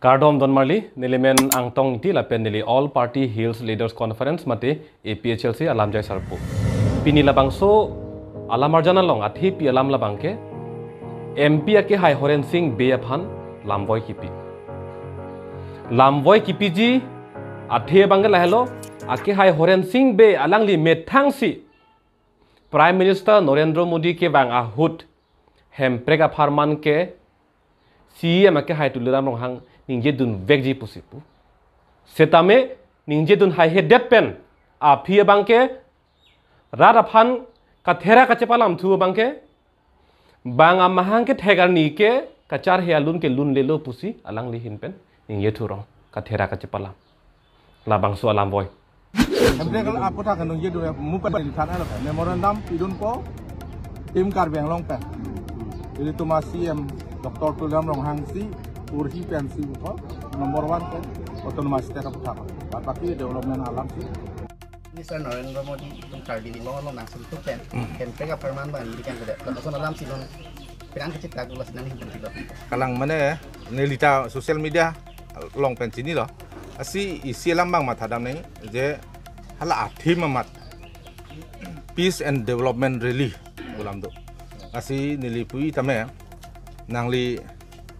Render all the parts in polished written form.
Kardom Don Marley, Nilimen Angtong Ti Lapen Nili All Party Hills Leaders Conference Mate APHLC Alam Jai Sarpu. Pini Labangso Alam Arjana Long Athi Pi Alam Labangke MP Ake Hai Horen Singh Beaphan Lamboy Kipi. Lamboy Kipi Ji Athi Bangal Hello Ake Hai Horen Singh Be Alangli Metangsi Prime Minister Narendra Modi ke Bang Ahut Hemprega Farman ke CM Ake Hai Tuliram Long Hang Ninje dun vegji pusipu. Setame ninje dun hai hedet pen. Apia bangke radaphan kathera kacepalam thu bangke. Bang amahang ke thegar nike kachar he alun ke lun lelo pusi alang lihin pen. Ninje thurong kathera kacepalam. Labang so alam boy. Emre kalau aku tak kenung je dulu muka di sana lah. Memorandum idun ko tim karbeng long pen. Jadi tu masih Dr. Tuliram Long Hang si Urhi pensi ko nomor 1 kan otonomi state apa tapi development alam sih Mr. Narendra Modi tung kardi di lo nang sentuh pen pega perman ban di kan gede langsung alam sih non pirang kecil tak gula senang hidup tidak kalang mana nelita sosial media long pen sini loh asi isi lambang mata dam nih je hala athi mamat peace and development really ulam tu asi nilipui tame nangli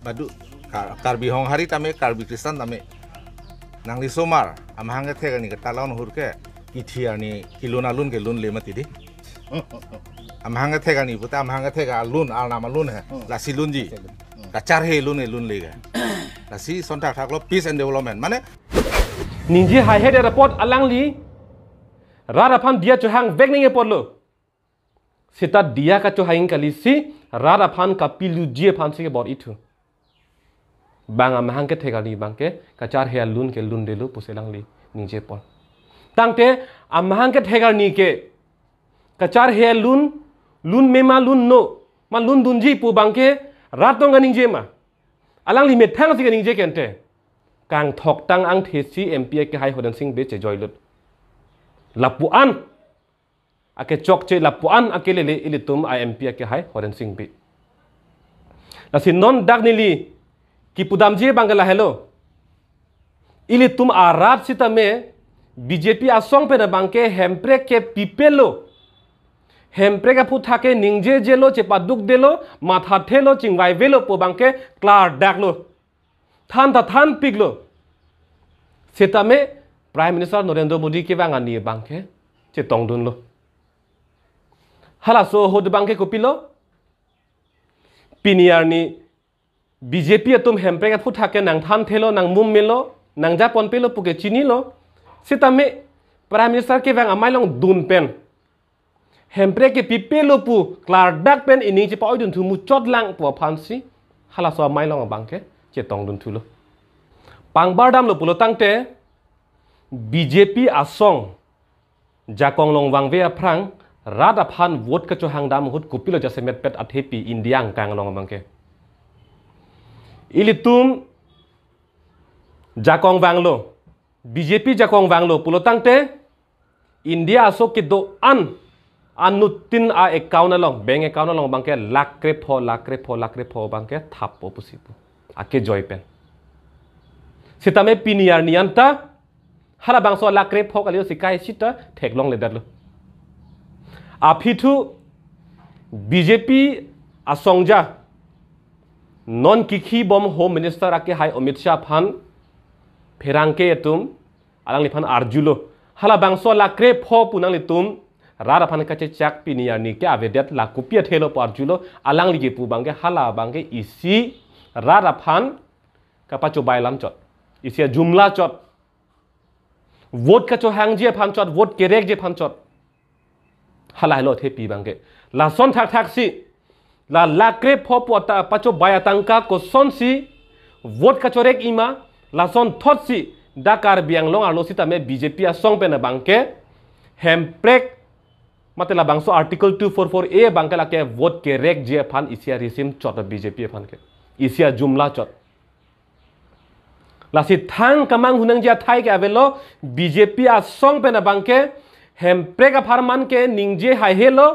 badu Karbi Hong Hari tame Karbi Kristan tame nangli somar amhang ke thega ni kata lawan hurke ithia ni kilun alun ke lun le mati di amhang ke thega ni puta amhang ke thega alun al nama lun hai la silun ji kachar he lun le ga la si sontak thak lo peace and development mane Ninje hai head report alang li radaphan dia chuhang vegning e podlo sita dia ka chuhang kali si radaphan ka pilu je phan se ke bor itu Bang amahang ke thegani bangke kachar he lun ke lun delu puselang li ninje pon tangte amahang ke thegani ke kachar he lun mema lun no ma lun dunji pu bangke ratong ninje ma alang li methang si ninje kente kang thok tang ang thesi MP ke Hai Horen Singh be che joilut lapuan ake chok che lapuan ake lele ilitum MP ke Hai Horen Singh be lasin non dagnili कि पुदामजी Bangla hello इली तुम आरात सिता में BJP आसोंग पे न बांके हेम्प्रे के पिपेलो हेम्प्रे का पुथा के निंजे जेलो चेपादुक देलो माथा थेलो चिंगाई वेलो पो बांके क्लार डाकलो थान पिगलो सिता में प्राइम मिनिस्टर नरेंद्र मोदी के बांगानी बांके चेतोंग दुनलो हला सो होद बांके को पिलो पिनियारनी BJP तुम हेम्प्रेगा फुटा के नंग थान थेलो नंग मुम मिलो नंग जा पन पेलो पुके चिनी लो सिता में प्राइम मिनिस्टर के वांग अमाय लोंग दुन पेन हेम्प्रे के पिपेलो पु क्लार डाक पेन इनी जे पाओ दुन थु मु चोट लांग पो फांसी हाला सो अमाय लोंग बांके चेतोंग दुन थुलो पांगबार दाम लो पुलो तांगते BJP आसोंग जाकोंग लोंग वांग वे अफ्रांग रादा फान वोट का चो हांग दाम हुत कुपिलो जसे मेट पेट अथेपी इंडिया कांग लोंग बांके इली तुम जाकोंग वांगलो BJP जाकोंग वांगलो पुलो तांगते इंडिया असो के दो अनुतिन आ अकाउंट लोंग बैंक अकाउंट लोंग बांके लाख फो बांके थापो पुसिपु आके जॉय पेन सितामे पिनियार नियंता हरा बांगसो लाख फो कलियो सिकाय सिता थेकलोंग लेदरलो आफिथु BJP असोंगजा non kiki bom home minister ake Hai Amit Shah phan pherangke etum alang liphan arjulo hala bangso lakre pho punang litum rara phan kache chak piniar ni ke avedet la kupia thelo parjulo alang ligi pu bangke hala bangke isi rara phan kapacho bailam chot isi jumla chot vote kacho hangje phan chot vote kerek je phan chot hala helo the pi bangke la son thak si la lakre pho pota pacho bayatangka ko sonsi vote kachorek ima la son thotsi dakar biang long arlo sita me BJP a song pe na bangke hemprek matela bangso article 244A bangke la ke vote ke rek je phan isia resim chot BJP phan ke isia jumla chot la si thang kamang hunang ja thai ke avelo BJP a song pe na bangke hemprek a farman ke ningje hai helo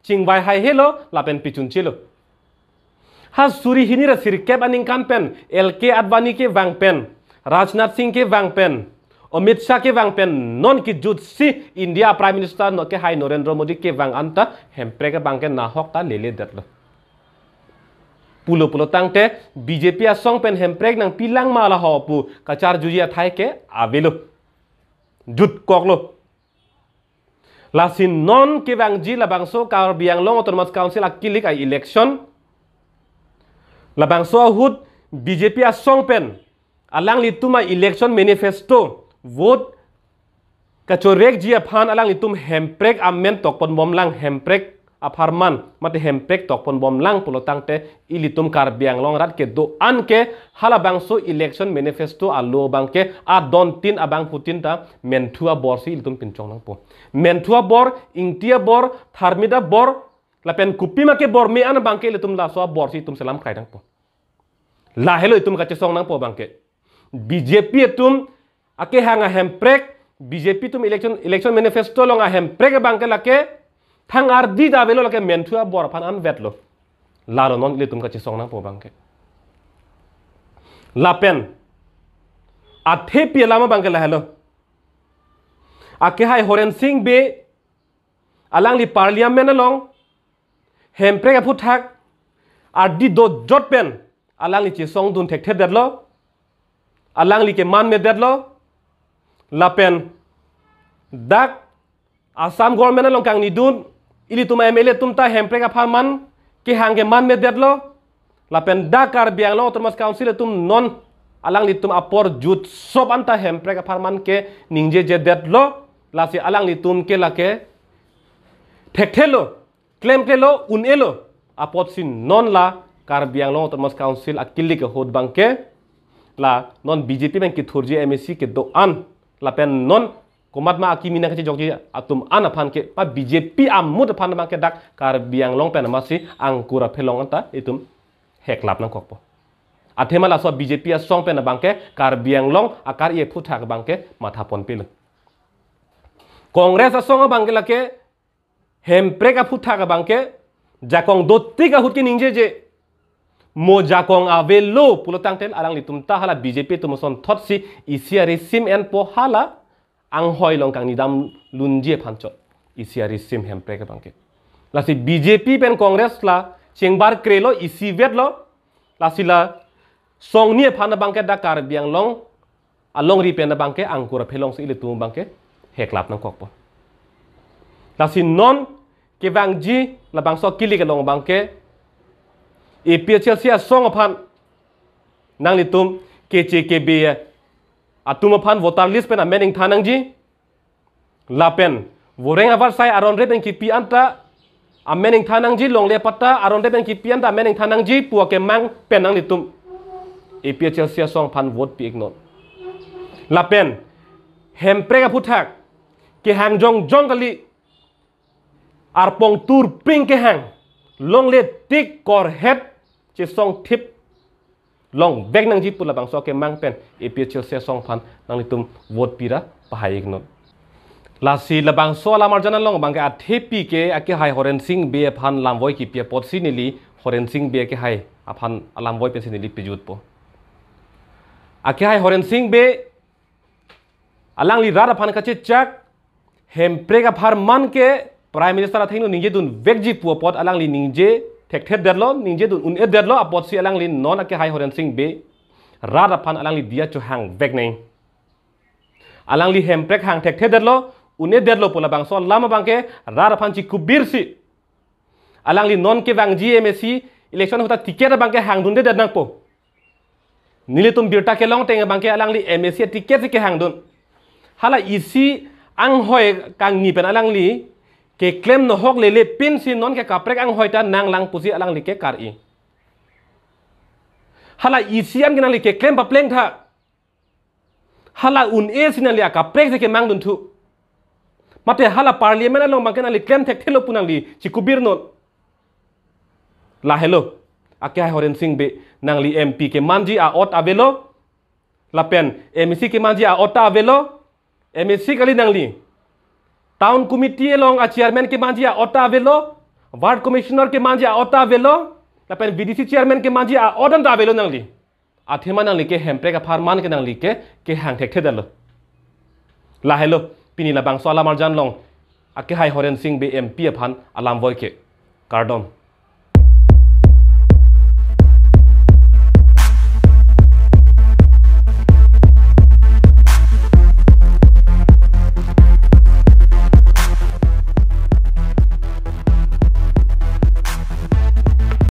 chingbai hai helo lapen pichun chilo ha suri hini ra sirkep aning kan pen LK Advani ke wang pen Rajnath Singh ke wang pen Amit Shah ke wang pen non ki jut si India Prime Minister no ke hai Narendra Modi ke wang anta hempre ke bang ke nahok ta lele datlo pulo tangte BJP a song pen hemprek nang pilang mala hopu kachar jujia thai ke avelo jut koklo lasin non ke bang ji la bangso kar biang long autonomous council akilik ai election la bangso hut BJP a song pen alang lituma election manifesto vote kachorek ji aphan alang litum hemprek ammen tokpon bomlang hemprek aparman mate hemprek tokpon bomlang pulo tangte ilitum kar biang long rat ke do an ke hala bangso election manifesto alo bangke a don tin abang putin ta mentua bor si ilitum pinchong nang po mentua bor ingtia bor tharmida bor lapen kupima ke bor me an bangke ilitum la so bor si tum salam khai nang po la helo itum ka chesong nang po bangke BJP tum ake hanga hemprek BJP tum election manifesto long a hemprek bangke lake thang ardi da velo lake mentua bor pan an vetlo lalo non ilitum ka chesong nang po bangke lapen athe pi lama bangke la helo ake hai Horen Singh be alang li parliament long hemprek puthak ardi do jot pen alang li chesong dun thek thet detlo alang li ke man me detlo lapen dak Assam government long kang ni dun ili tuma MLA tumta hemprek aphaman ke hange man me detlo lapen dakar biang lo autonomous council tum non alang li tum apor jut sob anta hemprek aphaman ke ningje je detlo lasi alang li tum ke lake thekthelo claim kelo unelo apot sin non la kar biang lo autonomous council akili ke hod bangke la non BJP bang ki thurji MSC ke do an lapen non komat ma akimina ke jogji atum an aphan ke pa BJP amud aphan bang ke dak kar biang long pen masi angkura phelong anta itum heklap nang kokpo athema la so BJP a song pen bang ke kar biang long akar ye phutha bang ke matha pon pil Congress a song bang ke lake hemprek a phutha bang ke jakong dotti ka hut ke ningje je mo jakong avelo pulo tangtel alang litum ta hala BJP tumuson thotsi isiari sim en po hala ang hoi long kang nidam lunje phancho isiari sim hemprek bangke lasi BJP pen Congress la chengbar krelo isi vetlo lasi la song nie phana bangke dakar biang long along ri pen bangke angkura phelong si ilitum bangke heklap nang kokpo lasi non ke bangji la bangso kili ke long bangke APHLC song aphan nang litum KCKB atum aphan voter list pen amening thanang ji lapen voreng avar sai aron reben ki pi anta amening thanang ji long le patta aron reben ki pi anta amening thanang ji pu ke mang pen nang litum APHLC song phan vote pi ignore lapen hemprek puthak ke hang jong kali arpong tur ping ke hang long le tik kor het che song tip long bek nang ji pula bang so ke mang pen APHLC song phan nang litum vote pira pahai ignore lasi labang so lamar jana long bang ke athepi ke ake hai Horen Singh be phan lamvoi ki pia pot sinili Horen Singh be ke hai aphan lamvoi pe sinili pijut po ake hai Horen Singh be alang li rara phan ka che chak hemprek aphar man ke Prime Minister athino ningje dun vekji pu pot alang li ningje thek derlo ningje dun un derlo apot si alang li non ake hai Horen Singh be rara phan alang li dia chu hang vek nei alang li hemprek hang thek derlo une derlo pola bang so lama bangke rara phan chi kubir si alang li non ke bang GMSC election hota ticket bangke hang dun de nang po nilitum birta ke long teng bangke alang li MSC ticket ke hang dun hala isi ang hoi kang ni pen alang li ke claim no hok lele pin si non ke kaprek ang hoita nang lang pusi alang li ke kar i hala isi am ginang li ke claim pa pleng tha hala un e sinan li kaprek se ke mang dun thu mate hala parliament along bangken ali claim thek thelo punang li chikubir non la hello ake hai Horen Singh be nang li MP ke manji a ot avelo lapen MSC ke manji a ota avelo MSC kali nang li town committee along a chairman ke manji a ota avelo ward commissioner ke manji a ota avelo lapen VDC chairman ke manji a order da belo nang li athema nang li ke hempre ka farman ke nang li ke hang thek thedalo la hello pini la bang swala marjan long ake hai horen sing be MP phan alam voi ke kardom